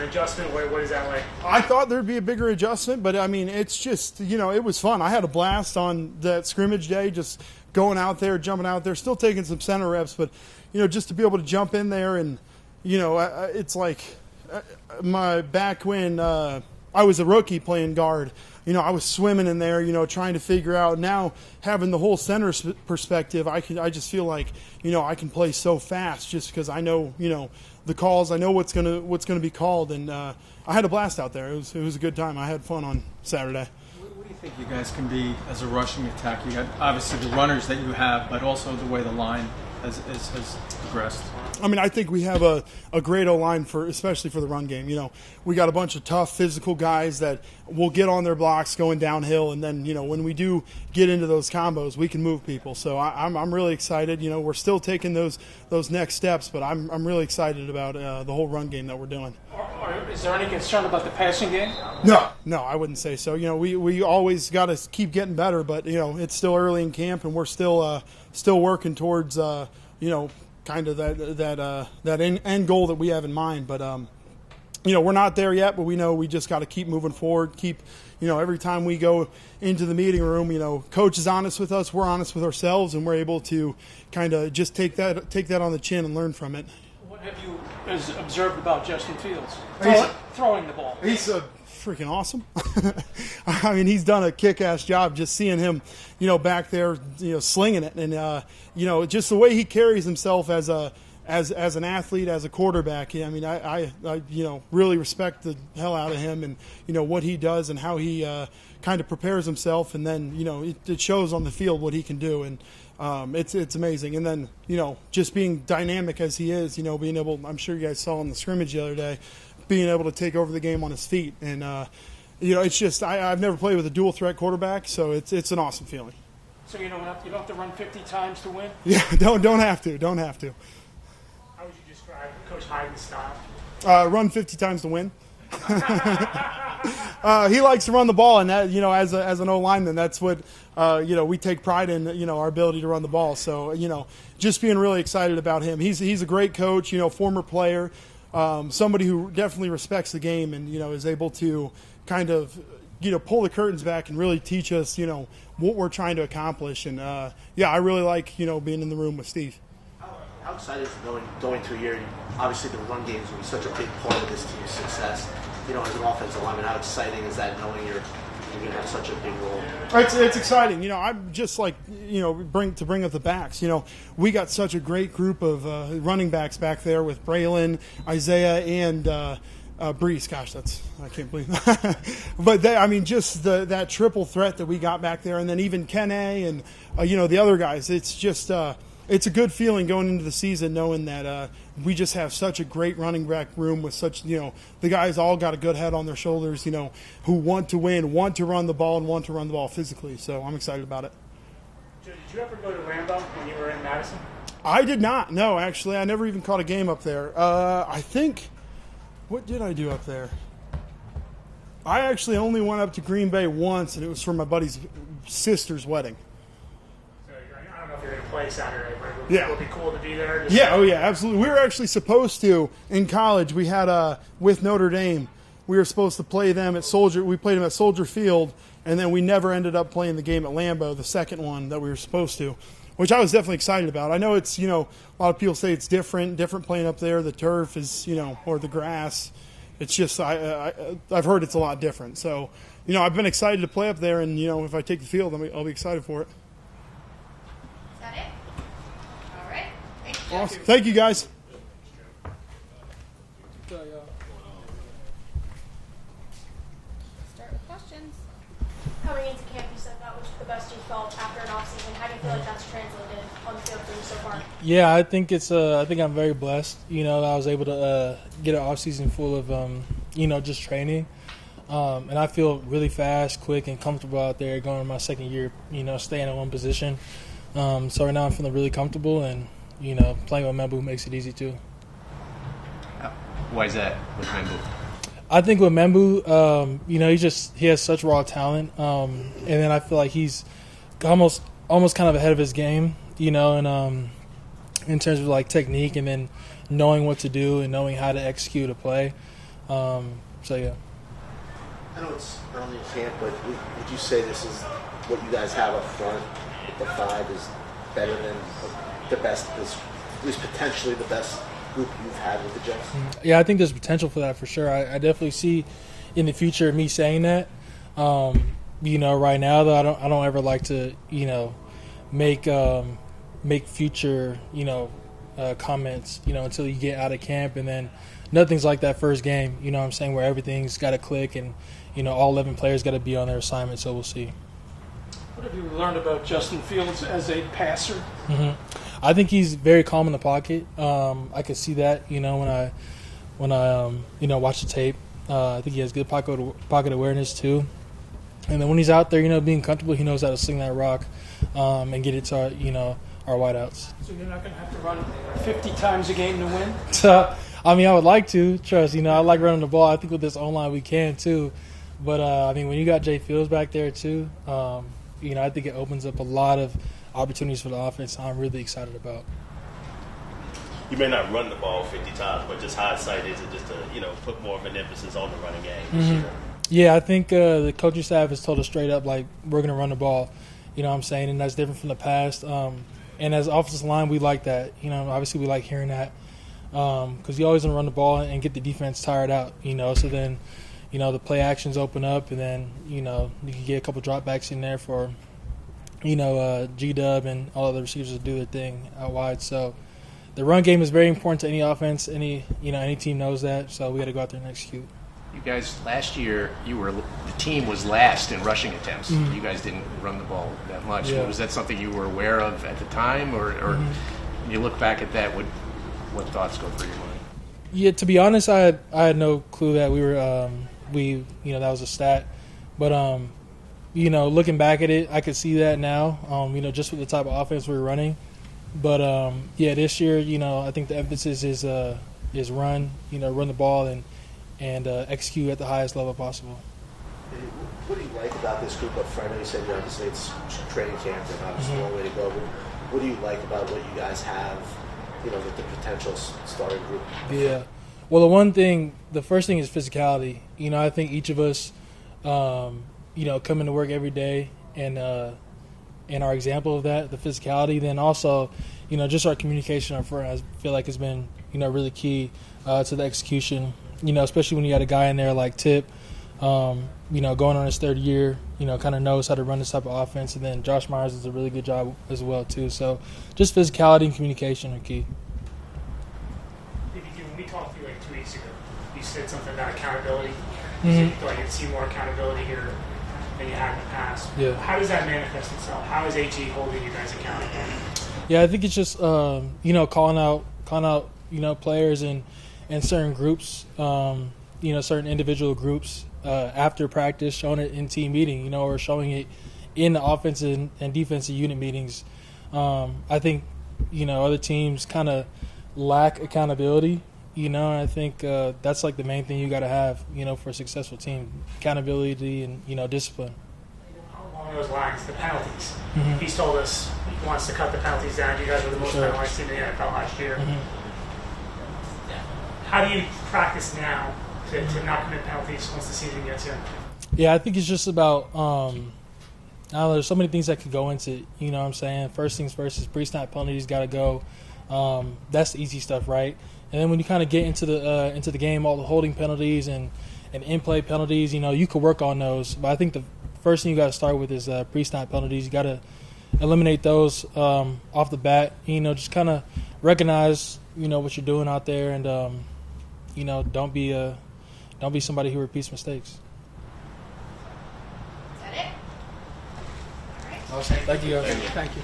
an adjustment? What is that like? I thought there'd be a bigger adjustment, but I mean, it's just, it was fun. I had a blast on that scrimmage day, just going out there, jumping out there, still taking some center reps, but, just to be able to jump in there and, it's like back when I was a rookie playing guard, I was swimming in there, trying to figure out. Now having the whole center perspective, I just feel like, I can play so fast just because I know, the calls. I know what's gonna be called, and I had a blast out there. It was a good time. I had fun on Saturday. What do you think you guys can be as a rushing attack? You got obviously the runners that you have, but also the way the line has progressed. I mean, I think we have a great O-line especially for the run game. We got a bunch of tough physical guys that will get on their blocks going downhill, and then when we do get into those combos, we can move people. So I'm really excited. We're still taking those next steps, but I'm really excited about the whole run game that we're doing. Is there any concern about the passing game? No, I wouldn't say so. We always got to keep getting better, but it's still early in camp, and we're still working towards kind of that end goal that we have in mind. But we're not there yet, but we know we just got to keep moving forward. Keep every time we go into the meeting room, coach is honest with us, we're honest with ourselves, and we're able to kind of just take that on the chin and learn from it. What have you observed about Justin Fields throwing the ball? He's freaking awesome. I mean, he's done a kick-ass job just seeing him, back there, slinging it, and just the way he carries himself as an athlete, as a quarterback. I mean, I really respect the hell out of him, and what he does and how he kind of prepares himself, and then it shows on the field what he can do, and it's amazing. And then just being dynamic as he is, being able, I'm sure you guys saw in the scrimmage the other day, being able to take over the game on his feet, and it's just I've never played with a dual threat quarterback, so it's an awesome feeling. So you don't have to run 50 times to win? Yeah, don't have to. How would you describe Coach Hyden's style? Run 50 times to win. He likes to run the ball, and that as an O lineman, that's what we take pride in. Our ability to run the ball. So just being really excited about him. He's a great coach. Former player. Somebody who definitely respects the game and, is able to kind of, pull the curtains back and really teach us, what we're trying to accomplish. And, I really like, being in the room with Steve. How excited is going to a year? Obviously, the run game is going to be such a big part of this team's success. As an offensive lineman, how exciting is that knowing you're going to have such a big role? It's exciting. I'm just like, bring up the backs. We got such a great group of running backs back there with Braylon, Isaiah, and Brees. Gosh, I can't believe that. But that triple threat that we got back there, and then even Kene and, the other guys. It's just it's a good feeling going into the season knowing that we just have such a great running back room with such, the guys all got a good head on their shoulders, who want to win, want to run the ball, and want to run the ball physically. So I'm excited about it. Did you ever go to Lambeau when you were in Madison? I did not. No, actually. I never even caught a game up there. I think, what did I do up there? I actually only went up to Green Bay once, and it was for my buddy's sister's wedding. So I don't know if you're going to play Saturday, but yeah. It would be cool to be there. Yeah, absolutely. We were actually supposed to, in college, we had with Notre Dame, we were supposed to play them at we played them at Soldier Field, and then we never ended up playing the game at Lambeau, the second one that we were supposed to, which I was definitely excited about. I know it's, a lot of people say it's different playing up there. The turf is, or the grass. It's just, I've heard it's a lot different. So, I've been excited to play up there, and, if I take the field, I'll be excited for it. Is that it? All right. Thank you. Awesome. Thank you, guys. Start with questions. Coming into camp, you said that was the best you felt after an offseason. How do you feel like that's translated on the field for you so far? Yeah, I think I think I'm very blessed. I was able to get an offseason full of, just training. And I feel really fast, quick, and comfortable out there going in my second year, staying in one position. So right now I'm feeling really comfortable, and, playing with Membu makes it easy too. Why is that with Membu? I think with Membu, he has such raw talent. And then I feel like he's almost kind of ahead of his game, and in terms of like technique and then knowing what to do and knowing how to execute a play. So yeah. I know it's early in camp, but would you say this is what you guys have up front with the 5 is better than the best, at least potentially the best group you've had with the Jets? Yeah, I think there's potential for that for sure. I definitely see in the future me saying that. Right now though, I don't ever like to make future comments until you get out of camp, and then nothing's like that first game. You know what I'm saying, where everything's got to click and all 11 players got to be on their assignment. So we'll see. What have you learned about Justin Fields as a passer? I think he's very calm in the pocket. I could see that, when I watch the tape. I think he has good pocket awareness too. And then when he's out there, being comfortable, he knows how to sling that rock and get it to our wideouts. So you're not going to have to run 50 times a game to win? I mean, I would like to. Trust, I like running the ball. I think with this O-line we can too. But, when you got Jay Fields back there too, I think it opens up a lot of opportunities for the offense I'm really excited about. You may not run the ball 50 times, but just hindsight is it just to, put more of an emphasis on the running game this year? Yeah, I think the coaching staff has told us straight up, like, we're going to run the ball, what I'm saying, and that's different from the past. And as offensive line, we like that. Obviously we like hearing that because you always want to run the ball and get the defense tired out, so then, the play actions open up, and then, you can get a couple dropbacks in there for, G-Dub and all of the receivers to do their thing out wide. So the run game is very important to any offense. Any team knows that, so we got to go out there and execute. You guys, last year, the team was last in rushing attempts. You guys didn't run the ball that much. Yeah. Was that something you were aware of at the time, or when you look back at that, what thoughts go through your mind? Yeah, to be honest, I had no clue that we were that was a stat, but looking back at it, I could see that now. Just with the type of offense we were running, but this year, I think the emphasis is run the ball and execute at the highest level possible. What do you like about this group up front? I know you said obviously it's training camp and obviously a long way to go, but what do you like about what you guys have, with the potential starting group? Yeah. Well, the first thing is physicality. I think each of us, coming to work every day and our example of that, the physicality, then also, just our communication up front, I feel like has been, really key to the execution. Especially when you got a guy in there like Tip, going on his third year, kind of knows how to run this type of offense. And then Josh Myers does a really good job as well, too. So just physicality and communication are key. When we talked to you like 2 weeks ago, you said something about accountability. You said you thought you'd see more accountability here than you had in the past. Yeah. How does that manifest itself? How is AG holding you guys accountable? Yeah, I think it's just, calling out, players and certain groups, certain individual groups after practice, showing it in team meeting, or showing it in the offensive and defensive unit meetings. I think, other teams kind of lack accountability, and I think that's like the main thing you got to have, for a successful team, accountability and, discipline. Along those lines, the penalties. He's told us he wants to cut the penalties down. You guys were the most penalized team in the NFL last year. How do you practice now to not commit penalties once the season gets here? Yeah, I think it's just about there's so many things that could go into it, what I'm saying? First things first is pre-snap penalties got to go. That's the easy stuff, right? And then when you kind of get into the game, all the holding penalties and in-play penalties, you could work on those. But I think the first thing you got to start with is pre-snap penalties. You got to eliminate those off the bat. Just kind of recognize what you're doing out there, and don't be somebody who repeats mistakes. Is that it? All right. Awesome. Thank you guys. Thank you.